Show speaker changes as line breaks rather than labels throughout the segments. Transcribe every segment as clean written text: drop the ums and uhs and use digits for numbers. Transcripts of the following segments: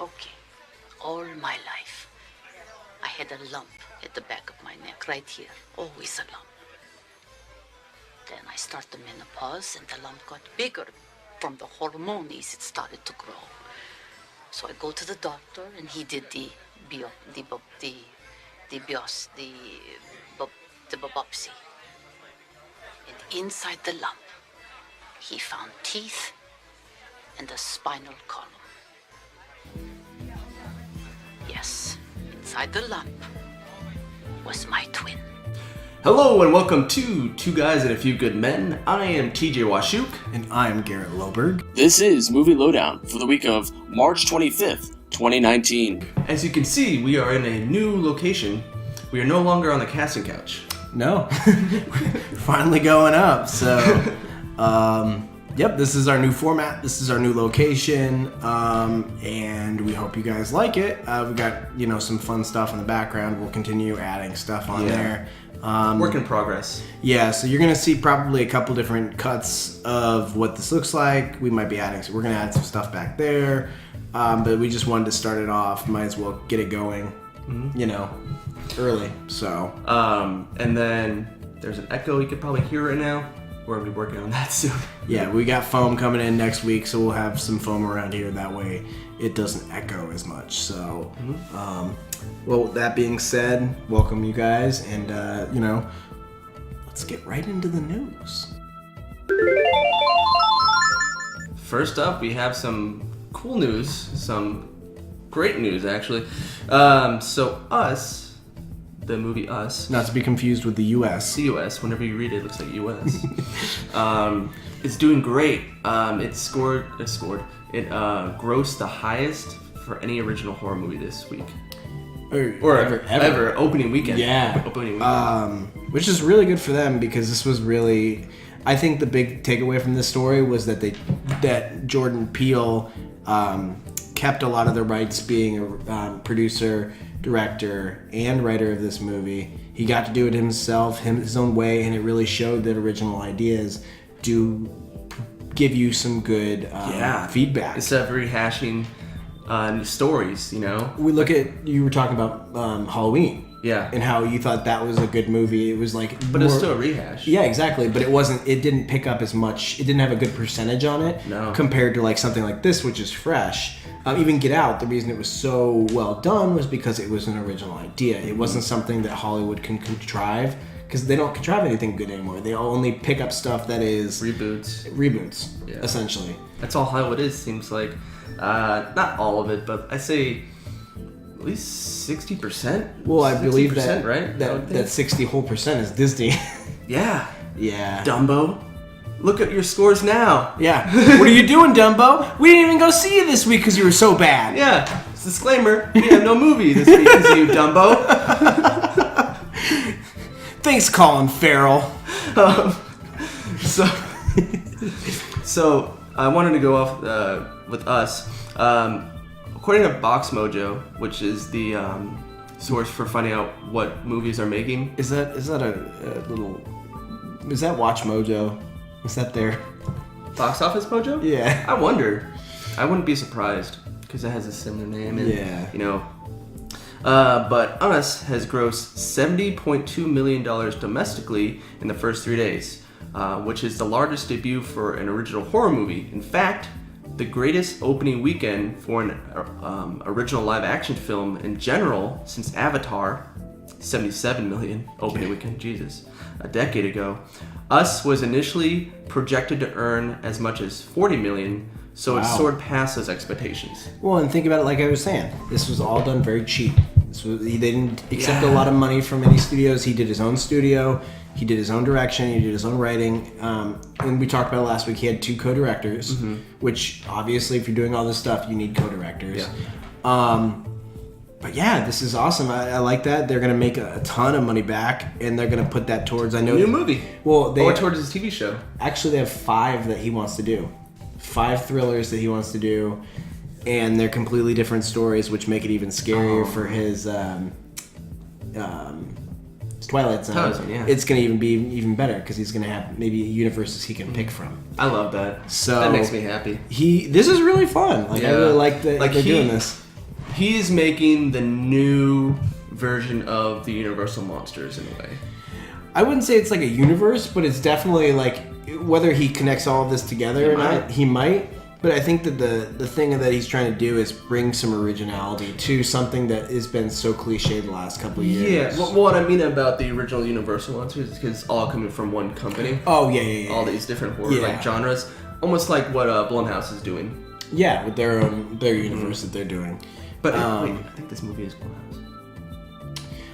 Okay. All my life, I had a lump at the back of my neck, right here. Always a lump. Then I started menopause, and the lump got bigger. From the hormones, it started to grow. So I go to the doctor, and he did the biopsy. And inside the lump, he found teeth and a spinal column. Yes, inside the lump was my twin.
Hello and welcome to Two Guys and a Few Good Men. I am TJ Washuk.
And I'm Garrett Loberg.
This is Movie Lowdown for the week of March 25th, 2019.
As you can see, we are in a new location. We are no longer on the casting couch.
No, finally going up. So, yep, this is our new format. This is our new location, and we hope you guys like it. We got some fun stuff in the background. We'll continue adding stuff on there.
Work in progress.
Yeah, so you're gonna see probably a couple different cuts of what this looks like. We might be adding. We're gonna add some stuff back there, but we just wanted to start it off. Might as well get it going. Early. So.
And then there's an echo you could probably hear right now. We're gonna be working on that soon.
Yeah, we got foam coming in next week, so we'll have some foam around here. That way, it doesn't echo as much. So, well, with that being said, welcome you guys, and let's get right into the news.
First up, we have some cool news, some great news actually. So Us. The movie Us.
Not to be confused with the U.S.
The U.S. Whenever you read it, it looks like U.S. It's doing great. It grossed the highest for any original horror movie this week. Or ever. Opening weekend.
Yeah.
Opening weekend.
Which is really good for them because this was really... I think the big takeaway from this story was that Jordan Peele kept a lot of the rights being a producer, director, and writer of this movie. He got to do it himself, his own way, and it really showed that original ideas do give you some good feedback.
Instead of rehashing stories,
We look at, you were talking about Halloween.
Yeah.
And how you thought that was a good movie. It was like...
But it's still a rehash.
Yeah, exactly. But it didn't pick up as much, it didn't have a good percentage on it.
No.
Compared to like something like this, which is fresh. Even Get Out, the reason it was so well done was because it was an original idea. It wasn't something that Hollywood can contrive, because they don't contrive anything good anymore. They only pick up stuff that is... Reboots,
yeah.
Essentially.
That's all Hollywood is, seems like. Not all of it, but I say at least 60%.
Well, I believe that,
right?
that 60% is Disney.
Yeah.
Yeah.
Dumbo. Look at your scores now.
Yeah. What are you doing, Dumbo? We didn't even go see you this week because you were so bad.
Yeah. Disclaimer, we have no movie this week because of you, Dumbo.
Thanks, Colin Farrell.
So I wanted to go off with Us. According to Box Mojo, which is the source for finding out what movies are making.
Is that a little... Is that Watch Mojo? Is that their...
Box Office Mojo?
Yeah.
I wonder. I wouldn't be surprised because it has a similar name. And,
yeah.
But Us has grossed $70.2 million domestically in the first 3 days, which is the largest debut for an original horror movie. In fact, the greatest opening weekend for an original live action film in general since Avatar, 77 million opening weekend, Jesus, a decade ago. Us was initially projected to earn as much as 40 million, so it soared past those expectations.
Well, and think about it like I was saying. This was all done very cheap. They didn't accept a lot of money from any studios. He did his own studio. He did his own direction. He did his own writing. And we talked about it last week. He had 2 co-directors, which obviously if you're doing all this stuff, you need co-directors. Yeah. But yeah, this is awesome. I like that. They're going to make a ton of money back, and they're going to put that towards...
new movie.
Well,
or towards his TV show.
Actually, they have 5 that he wants to do. 5 thrillers that he wants to do, and they're completely different stories, which make it even scarier for his Twilight Zone,
yeah.
it's going to even be even better because he's going to have maybe universes he can pick from.
I love that.
So
that makes me happy.
This is really fun. Like, I really like that they're doing this.
He's making the new version of the Universal monsters in a way.
I wouldn't say it's like a universe, but it's definitely like, whether he connects all of this together or not, he might. But I think that the thing that he's trying to do is bring some originality to something that has been so cliched the last couple of years.
Yeah, well, what I mean about the original Universal monsters is because it's all coming from one company.
Oh, yeah.
All these different horror like genres. Almost like what Blumhouse is doing.
Yeah, with their universe that they're doing.
But wait, I think this movie is Blumhouse.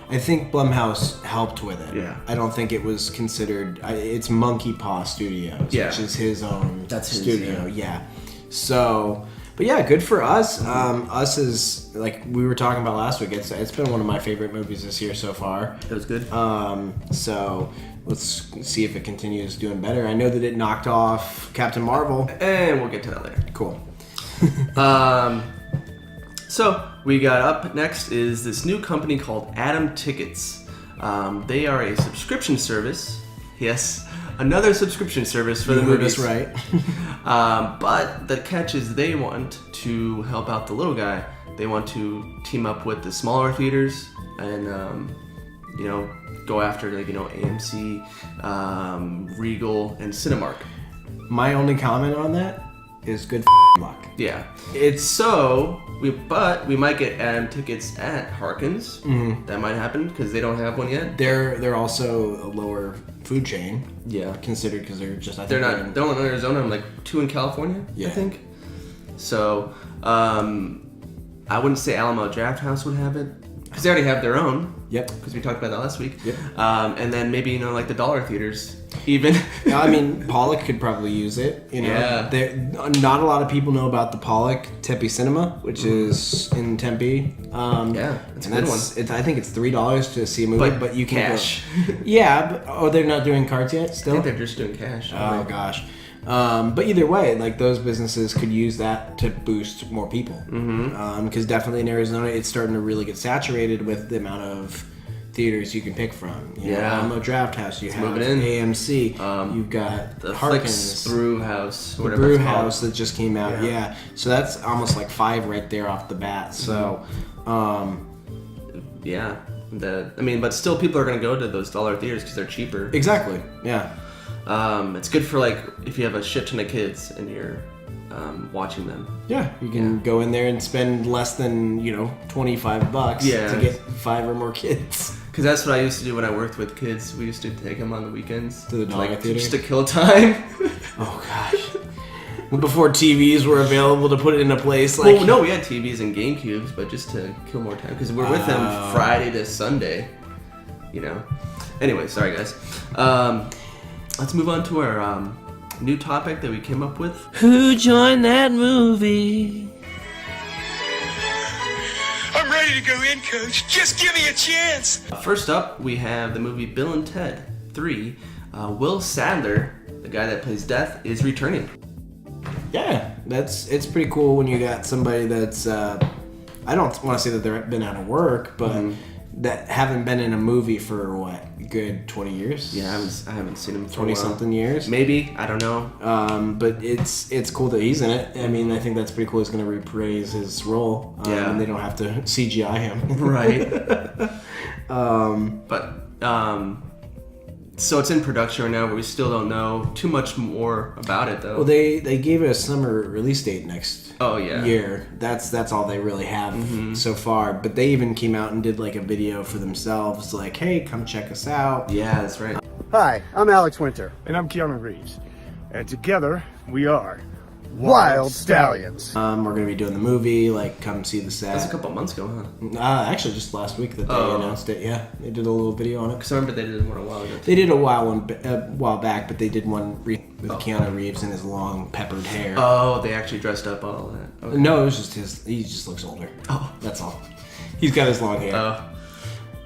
I think Blumhouse helped with it.
Yeah.
I don't think it was considered... it's Monkey Paw Studios, which is his own studio. Yeah. So, but yeah, good for us. Us is, like we were talking about last week, it's been one of my favorite movies this year so far.
It was good.
So let's see if it continues doing better. I know that it knocked off Captain Marvel.
And we'll get to that later.
Cool.
So we got up next is this new company called Atom Tickets. They are a subscription service. Yes, another subscription service for the movies.
That's right.
But the catch is they want to help out the little guy. They want to team up with the smaller theaters and go after AMC, Regal, and Cinemark. My
only comment on that is good luck.
Yeah. It's we might get Atom Tickets at Harkins. Mm-hmm. That might happen because they don't have one yet.
They're also a lower food chain.
Yeah.
Considered because they're just
they're in Arizona and like 2 in California. Yeah. I think. So I wouldn't say Alamo Drafthouse would have it because they already have their own.
Yep.
Because we talked about that last week. Yep. And then maybe like the dollar theaters. Even.
I mean, Pollock could probably use it. Yeah. Not a lot of people know about the Pollock Tempe Cinema, which is in Tempe.
Yeah, it's a good one.
I think it's $3 to see a movie, but you can
cash.
Yeah, but they're not doing cards yet. Still,
I think they're just doing cash.
Oh gosh. But either way, like those businesses could use that to boost more people. Because definitely in Arizona, it's starting to really get saturated with the amount of theaters you can pick from. Alamo Drafthouse, you have AMC, you've got
the
Harkins
Brew House,
the Brew House that just came out. Yeah, so that's almost like 5 right there off the bat. So, but still, people are going to go to those dollar theaters because they're cheaper. Exactly. Yeah.
It's good for like if you have a shit ton of kids and you're watching them.
Yeah, you can go in there and spend less than $25 to get 5 or more kids.
Because that's what I used to do when I worked with kids. We used to take them on the weekends
to the dollar theater
just to kill time.
Oh gosh. Before TVs were available to put it in a place
like. Well, no, we had TVs and GameCubes, but just to kill more time because we're with them Friday to Sunday. Anyway, sorry guys. Let's move on to our new topic that we came up with.
Who joined that movie?
I'm ready to go in, Coach. Just give me a chance.
First up, we have the movie Bill and Ted 3. Will Sadler, the guy that plays Death, is returning.
Yeah, it's pretty cool when you got somebody that's I don't want to say that they've been out of work, but that haven't been in a movie for what, good 20 years?
Yeah, I haven't seen him for
20 something years.
Maybe, I don't know.
But it's cool that he's in it. I mean, I think that's pretty cool. He's going to reprise his role. And they don't have to CGI him.
Right. So it's in production right now, but we still don't know too much more about it, though.
Well, they gave it a summer release date next
year.
That's all they really have so far. But they even came out and did like a video for themselves, like, hey, come check us out.
Yeah, that's right.
Hi, I'm Alex Winter.
And I'm Keanu Reeves. And together, we are
Wild Stallions.
We're going to be doing the movie, like, come see the set.
That's a couple months ago, huh?
Actually, just last week that they announced it, yeah. They did a little video on it.
Because I remember they did one a while ago.
They did a while back, but they did one with Keanu Reeves and his long, peppered hair.
Oh, they actually dressed up all that.
Okay. No, it was just he just looks older. Oh. That's all. He's got his long hair.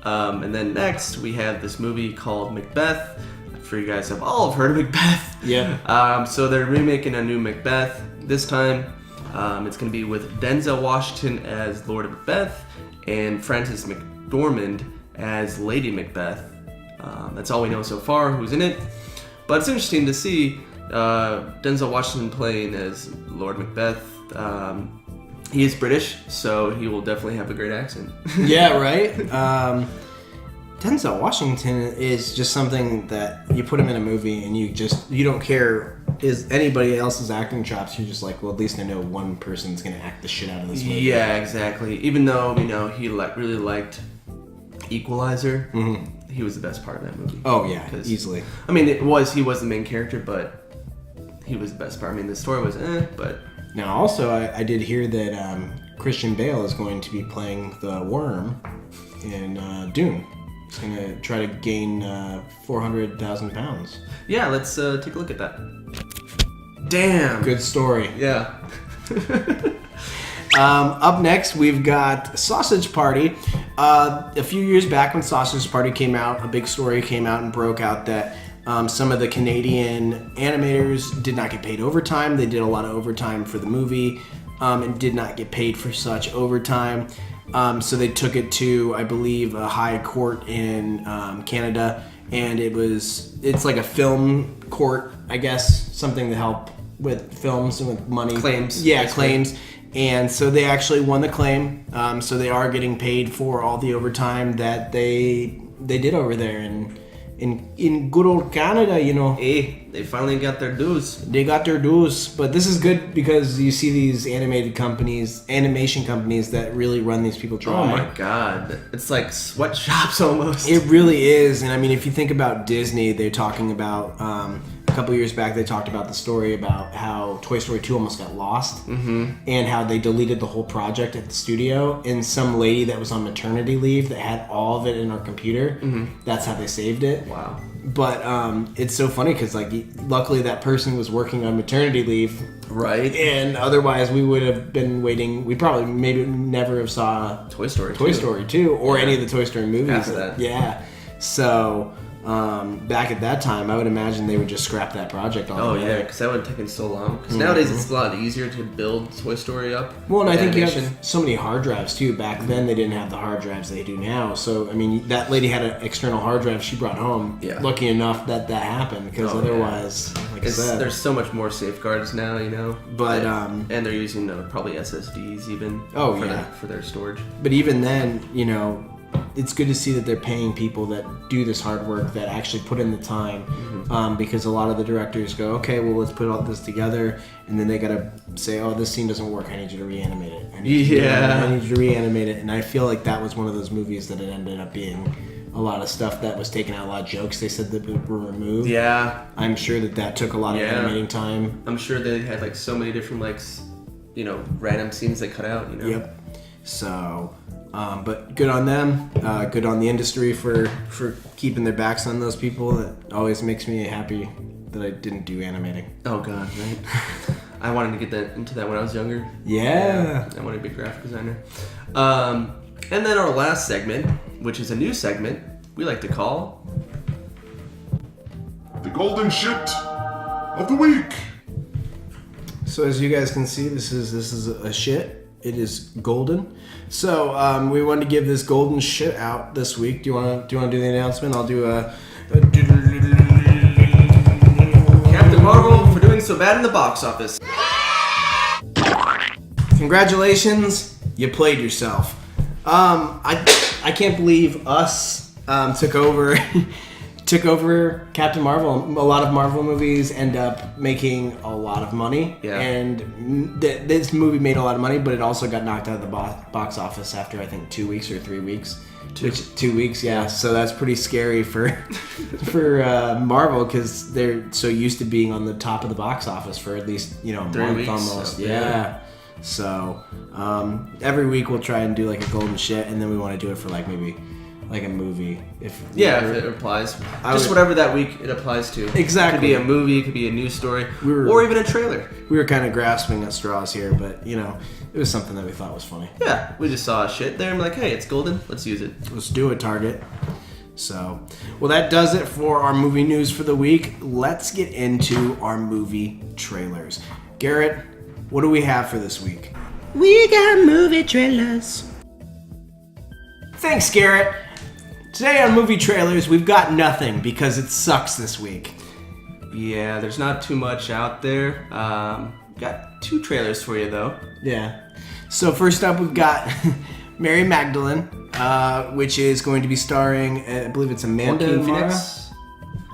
And then next, we have this movie called Macbeth. I'm sure you guys have all heard of Macbeth.
Yeah.
So they're remaking a new Macbeth. This time, it's going to be with Denzel Washington as Lord Macbeth and Frances McDormand as Lady Macbeth. That's all we know so far, who's in it. But it's interesting to see Denzel Washington playing as Lord Macbeth. He is British, so he will definitely have a great accent.
Yeah, right? Denzel Washington is just something that you put him in a movie and you don't care is anybody else's acting chops. You're just like, well, at least I know one person's going to act the shit out of this movie.
Yeah, exactly. Even though, he really liked Equalizer, he was the best part of that movie.
Oh, yeah, easily.
I mean, he was the main character, but he was the best part. I mean, the story was but...
Now, also, I did hear that Christian Bale is going to be playing the Worm in Dune. He's going to try to gain 400,000 pounds.
Yeah, let's take a look at that. Damn!
Good story.
Yeah.
Up next, we've got Sausage Party. A few years back when Sausage Party came out, a big story came out and broke out that some of the Canadian animators did not get paid overtime. They did a lot of overtime for the movie and did not get paid for such overtime. So they took it to, I believe, a high court in Canada. And it's like a film court, I guess, something to help with films and with money.
Claims.
Yeah, claims. And so they actually won the claim. So they are getting paid for all the overtime that they did over there. And in good old Canada,
Hey, they finally got their dues.
They got their dues. But this is good because you see these animation companies that really run these people dry.
Oh my god. It's like sweatshops almost.
It really is. And I mean, if you think about Disney, they're talking about, a couple years back, they talked about the story about how Toy Story 2 almost got lost and how they deleted the whole project at the studio. And some lady that was on maternity leave that had all of it in her computer, that's how they saved it.
Wow.
But it's so funny because, like, luckily that person was working on maternity leave.
Right.
And otherwise we would have been waiting. We probably maybe never have saw
Toy Story
2 or any of the Toy Story movies.
After that.
Yeah. So... back at that time, I would imagine they would just scrap that project altogether.
Oh yeah, because that would have taken so long. Because nowadays it's a lot easier to build Toy Story up.
Well, and I think you have so many hard drives too. Back then, they didn't have the hard drives they do now. So I mean, that lady had an external hard drive she brought home.
Yeah.
Lucky enough that happened because otherwise, like I said,
there's so much more safeguards now,
But
and they're using probably SSDs even.
Oh,
for their storage.
But even then, it's good to see that they're paying people that do this hard work, that actually put in the time, because a lot of the directors go, okay, well, let's put all this together, and then they gotta say, oh, this scene doesn't work, I need you to reanimate it. I need you to reanimate it. And I feel like that was one of those movies that it ended up being a lot of stuff that was taken out, a lot of jokes they said that were removed.
Yeah.
I'm sure that took a lot of animating time.
I'm sure they had like so many different random scenes they cut out,
Yep. So... but good on them, good on the industry for keeping their backs on those people. It always makes me happy that I didn't do animating.
Oh god, right? I wanted to get into that when I was younger.
Yeah.
I wanted to be a graphic designer. And then our last segment, which is a new segment we like to call...
The Golden Shit of the Week!
So as you guys can see, this is a shit. It is golden. So we wanted to give this golden shit out this week. Do you want to do the announcement? I'll do a
Captain Marvel for doing so bad in the box office.
Congratulations, you played yourself. I can't believe Us took over Captain Marvel. A lot of Marvel movies end up making a lot of money.
Yeah.
And this movie made a lot of money, but it also got knocked out of the box office after, I think, 2 weeks or 3 weeks. 2 weeks, yeah. So that's pretty scary for Marvel because they're so used to being on the top of the box office for at least, a
3
month
weeks,
almost.
So,
yeah. So every week we'll try and do like a golden shit, and then we want to do it for like maybe like a movie. If
it applies. Whatever that week it applies to.
Exactly.
It could be a movie, it could be a news story, or even a trailer.
We were kind of grasping at straws here, but it was something that we thought was funny.
Yeah, we just saw shit there and we're like, hey, it's golden, let's use it.
Let's do it, Target. So, well, that does it for our movie news for the week. Let's get into our movie trailers. Garrett, what do we have for this week?
We got movie trailers.
Thanks, Garrett. Today on movie trailers, we've got nothing because it sucks this week.
Yeah, there's not too much out there. Got 2 trailers for you, though.
Yeah. So first up, we've got Mary Magdalene, which is going to be starring, I believe it's Amanda
Joaquin
Mara?
Phoenix.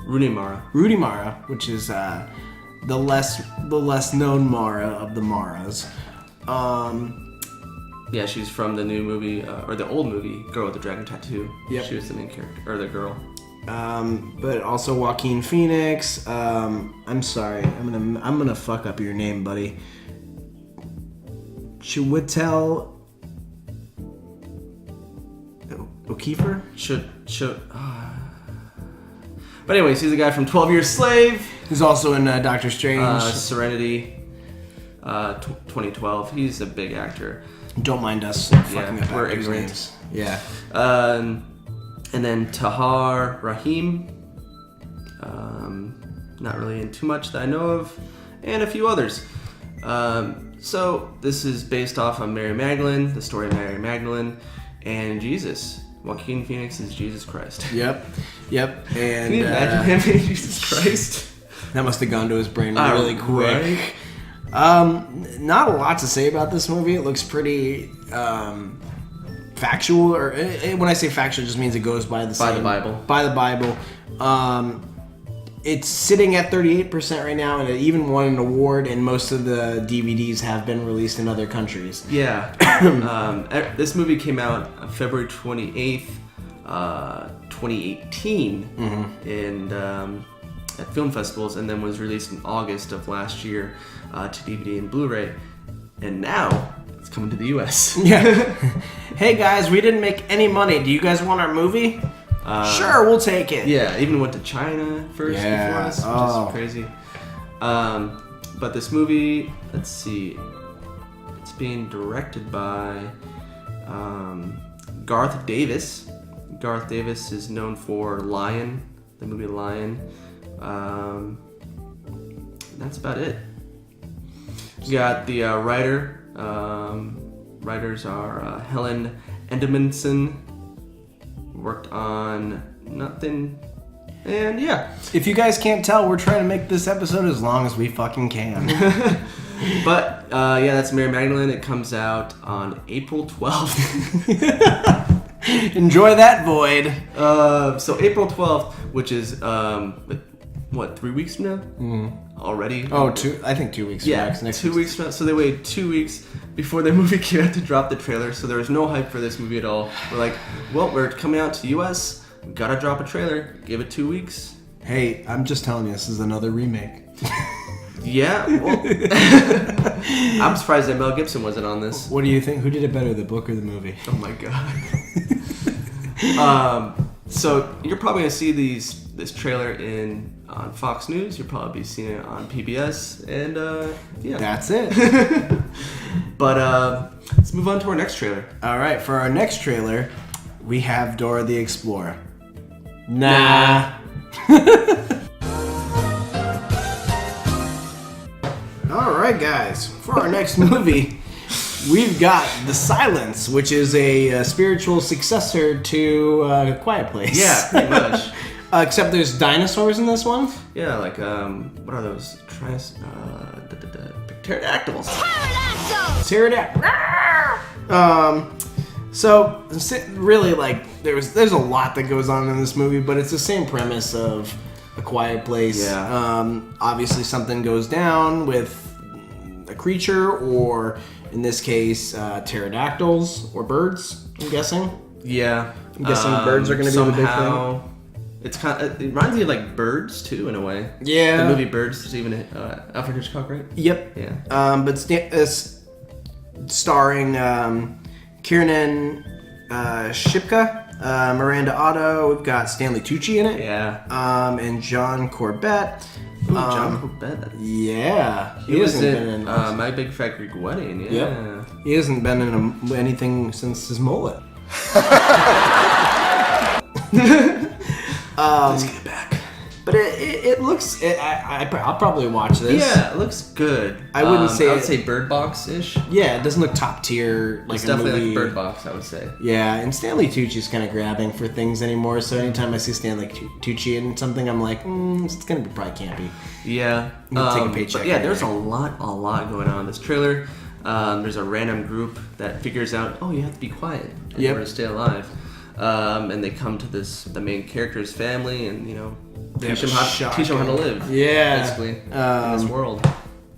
Rooney Mara.
Rooney Mara, which is the less known Mara of the Maras.
Yeah, she's from the new movie, or the old movie, Girl with the Dragon Tattoo.
Yep.
She was the main character, or the girl.
But also Joaquin Phoenix. I'm sorry, I'm gonna fuck up your name, buddy. Chiwetel O'Keefer?
But anyways, he's the guy from 12 Years Slave.
Who's also in Doctor Strange.
Serenity, 2012. He's a big actor.
Don't mind us fucking up
we're
actors'
ignorant.
names. Yeah.
And then Tahar Rahim. Not really in too much that I know of. And a few others. So this is based off of Mary Magdalene, the story of Mary Magdalene, and Jesus. Joaquin Phoenix is Jesus Christ.
Yep. And
Can you imagine him being Jesus Christ?
That must have gone to his brain really quick.
Right?
Not a lot to say about this movie. It looks pretty factual, or when I say factual, it just means it goes by the Bible. By the Bible. It's sitting at 38% right now, and it even won an award. And most of the DVDs have been released in other countries.
Yeah. This movie came out February 28th, 2018, in at film festivals, and then was released in August of last year to DVD and Blu-ray, and now it's coming to the U.S.
Yeah. Hey guys, we didn't make any money. Do you guys want our movie? Sure, we'll take it.
Yeah, even went to China first before us, which is crazy. But this movie, let's see, it's being directed by Garth Davis. Garth Davis is known for Lion, the movie Lion. That's about it. You got the writer. Writers are Helen Edmondson. Worked on nothing. And yeah.
If you guys can't tell, we're trying to make this episode as long as we fucking can.
But yeah, that's Mary Magdalene. It comes out on April 12th.
Enjoy that void.
So April 12th, which is 3 weeks from now? Already?
Oh, I think 2 weeks from now.
Yeah, 2 weeks from now. So they waited 2 weeks before the movie came out to drop the trailer. So there was no hype for this movie at all. We're like, well, we're coming out to the US. We gotta drop a trailer. Give it 2 weeks.
Hey, I'm just telling you, this is another remake.
Yeah, well, I'm surprised that Mel Gibson wasn't on this.
What do you think? Who did it better, the book or the movie?
Oh my god. So you're probably gonna see this trailer on Fox News. You'll probably be seeing it on PBS, and yeah,
that's it.
But let's move on to our next trailer.
All right, for our next trailer, we have Dorra the Explorer. Nah. All right, guys, for our next movie, we've got The Silence, which is a spiritual successor to Quiet Place.
Yeah, pretty much.
Except there's dinosaurs in this one.
Yeah, like what are those? Pterodactyls.
So really, like, there's a lot that goes on in this movie, but it's the same premise of A Quiet Place.
Yeah.
Obviously, something goes down with a creature, or in this case, pterodactyls or birds. I'm guessing.
Yeah.
I'm guessing birds are going to be the big thing.
It reminds me of like Birds too, in a way.
Yeah.
The movie Birds. There's even Alfred Hitchcock, right?
Yep.
Yeah.
But starring Kiernan Shipka, Miranda Otto. We've got Stanley Tucci in it.
Yeah.
And John Corbett.
Ooh, John Corbett.
Yeah.
He was in My Big Fat Greek Wedding. Yeah.
Yep. He hasn't been in anything since his mullet.
Let's get it back.
But it looks. I'll probably watch this.
Yeah, it looks good.
I wouldn't say.
I would say Bird Box-ish.
Yeah, it doesn't look top tier. Like
it's definitely
a movie.
like Bird Box, I would say.
Yeah, and Stanley Tucci's kind of grabbing for things anymore. So anytime I see Stanley Tucci in something, I'm like, it's gonna be probably campy.
Yeah,
take a paycheck.
But yeah, there's a lot going on in this trailer. There's a random group that figures out, you have to be quiet in order to stay alive. And they come to the main character's family, and teach them how to live. Yeah, basically in this world.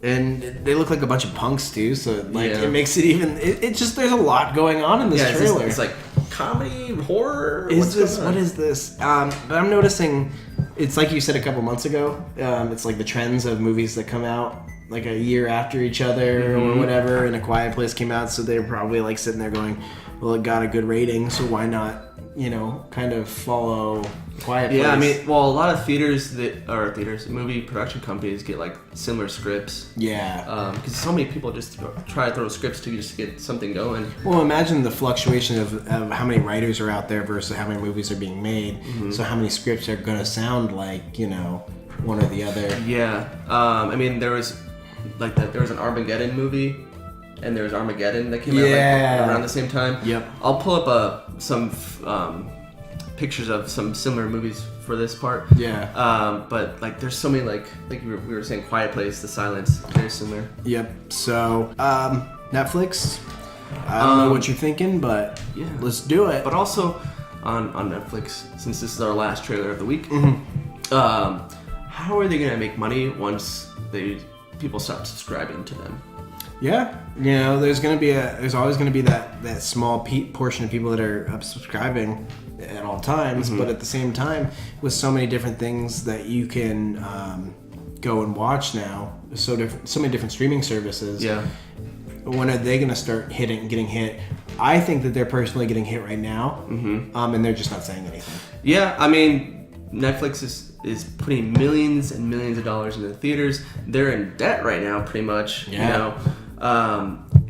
And they look like a bunch of punks too, so it makes it even. It just there's a lot going on in this trailer.
It's like comedy, horror.
What is this? But I'm noticing, it's like you said a couple months ago. It's like the trends of movies that come out like a year after each other or whatever. And A Quiet Place came out, so they were probably like sitting there going, "Well, it got a good rating, so why not?" Kind of follow Quiet Place.
Yeah, I mean, a lot of movie production companies get like similar scripts.
Yeah.
Because so many people just try to throw scripts to just get something going.
Well, imagine the fluctuation of how many writers are out there versus how many movies are being made. So how many scripts are going to sound like, one or the other.
Yeah. I mean, there was an Armageddon movie. And there was Armageddon that came out around the same time.
Yep.
I'll pull up some pictures of some similar movies for this part.
Yeah.
But there's so many like we were saying, Quiet Place, The Silence, very similar.
Yep. So Netflix. I don't know what you're thinking, but let's do it.
But also on Netflix, since this is our last trailer of the week, how are they gonna make money once people stop subscribing to them?
Yeah, there's always gonna be that small portion of people that are subscribing at all times. But at the same time, with so many different things that you can go and watch now, so many different streaming services.
Yeah.
When are they gonna start getting hit? I think that they're personally getting hit right now, and they're just not saying anything.
Yeah, I mean, Netflix is putting millions and millions of dollars into the theaters. They're in debt right now, pretty much.
Yeah.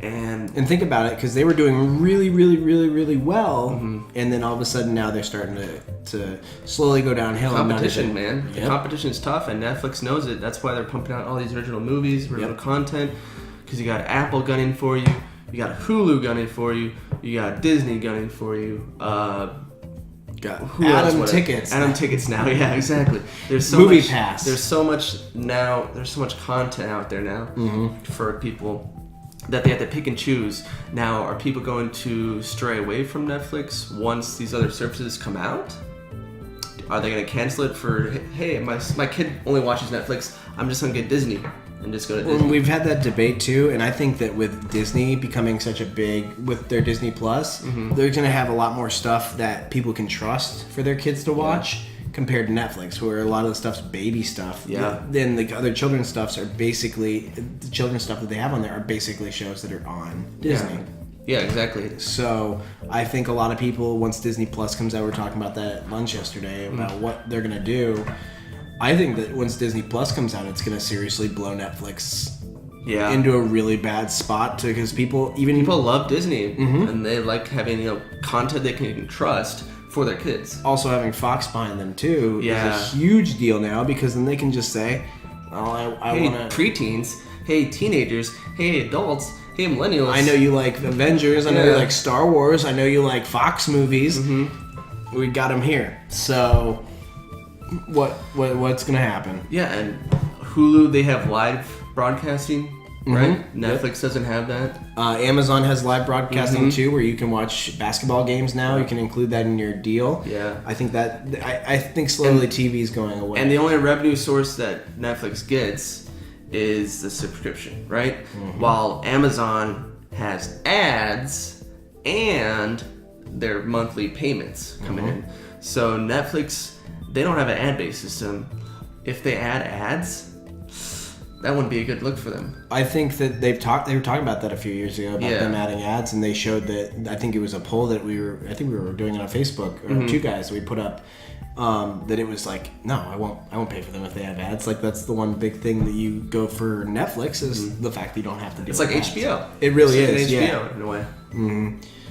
And
think about it, because they were doing really, really, really, really well, and then all of a sudden now they're starting to slowly go downhill.
Competition, man. Yep. The competition is tough, and Netflix knows it. That's why they're pumping out all these original movies, original content. Because you got Apple gunning for you, you got Hulu gunning for you, you got Disney gunning for you.
Got Atom Tickets.
Atom Tickets now, yeah, exactly. There's so
Movie
much,
Pass.
There's so much now. There's so much content out there now for people that they have to pick and choose. Now, are people going to stray away from Netflix once these other services come out? Are they going to cancel it for, hey, my kid only watches Netflix, I'm just going to get Disney and just go to Disney?
Well, we've had that debate too, and I think that with Disney becoming such a big, with their Disney Plus, they're going to have a lot more stuff that people can trust for their kids to watch. Compared to Netflix, where a lot of the stuff's baby stuff.
Yeah.
Then the other children's stuffs are basically, the children's stuff that they have on there are basically shows that are on Disney.
Yeah, exactly.
So I think a lot of people, once Disney Plus comes out, we were talking about that at lunch yesterday, about what they're going to do. I think that once Disney Plus comes out, it's going to seriously blow Netflix into a really bad spot, because people
love Disney, and they like having content they can trust for their kids.
Also having Fox behind them too is a huge deal now, because then they can just say,
hey, preteens, hey, teenagers, hey, adults, hey, millennials.
I know you like Avengers, I know you like Star Wars, I know you like Fox movies. We got them here. So what's going to happen?
Yeah, and Hulu, they have live broadcasting. Right? Netflix doesn't have that.
Amazon has live broadcasting too, where you can watch basketball games now. You can include that in your deal.
Yeah.
I think slowly TV is going away.
And the only revenue source that Netflix gets is the subscription, right? While Amazon has ads and their monthly payments coming in. So Netflix, they don't have an ad-based system. If they add ads, that wouldn't be a good look for them.
I think that they were talking about that a few years ago, about them adding ads, and they showed that, I think it was a poll that we were doing it on Facebook, or two guys we put up, that it was like, no, I won't pay for them if they have ads. Like, that's the one big thing that you go for Netflix is the fact that you don't have to do.
It's like ads. HBO.
It really
is.
HBO
yeah. in a way.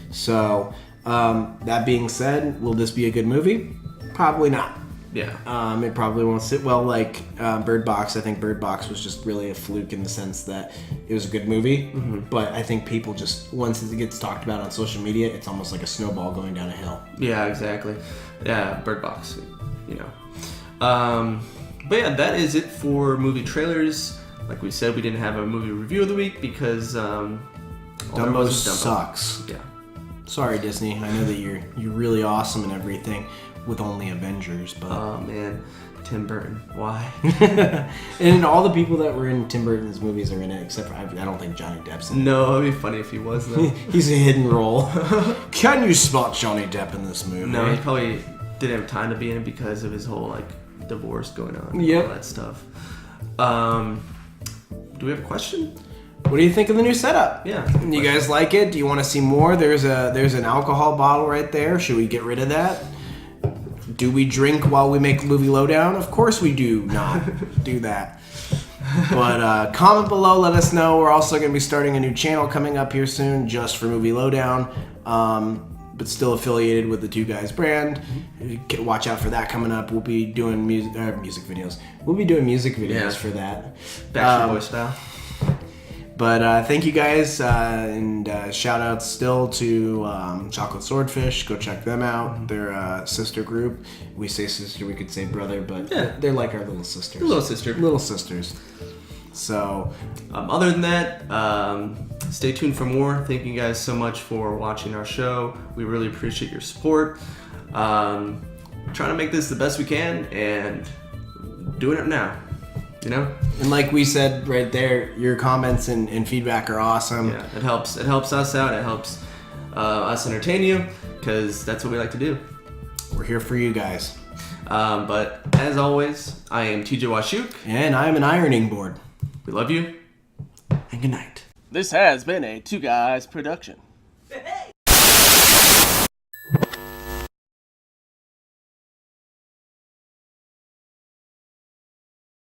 So that being said, will this be a good movie? Probably not.
Yeah.
It probably won't sit well like Bird Box. I think Bird Box was just really a fluke in the sense that it was a good movie, but I think people just, once it gets talked about on social media, it's almost like a snowball going down a hill.
Yeah, exactly. Yeah, Bird Box, you know. But yeah, that is it for movie trailers. Like we said, we didn't have a movie review of the week because
Dumbo sucks.
Yeah.
Sorry, Disney. I know that you're really awesome and everything with only Avengers, but
Oh man, Tim Burton. Why?
and all the people that were in Tim Burton's movies are in it, except for I don't think Johnny Depp's in it.
No, it'd be funny if he was though.
He's a hidden role. Can you spot Johnny Depp in this movie?
No, he probably didn't have time to be in it because of his whole divorce going on.
Yep.
All that stuff. Do we have a question?
What do you think of the new setup?
Yeah.
You guys like it? Do you want to see more? There's an alcohol bottle right there. Should we get rid of that? Do we drink while we make movie Lowdown? Of course we do not do that. But comment below, let us know. We're also going to be starting a new channel coming up here soon just for movie Lowdown, but still affiliated with the Two Guys brand. Watch out for that coming up. We'll be doing music videos. We'll be doing music videos for that.
Backstreet Boys style.
But thank you guys, and shout outs still to Chocolate Swordfish. Go check them out. They're a sister group. We say sister, we could say brother, but they're like our little sisters.
Little sister.
Little sisters. So,
other than that, stay tuned for more. Thank you guys so much for watching our show. We really appreciate your support. Trying to make this the best we can and doing it now. You know?
And like we said right there, your comments and feedback are awesome.
Yeah, it helps. It helps us out. It helps us entertain you because that's what we like to do.
We're here for you guys.
But as always, I am TJ Washuk.
And I'm an ironing board.
We love you, and good night.
This has been a Two Guys production.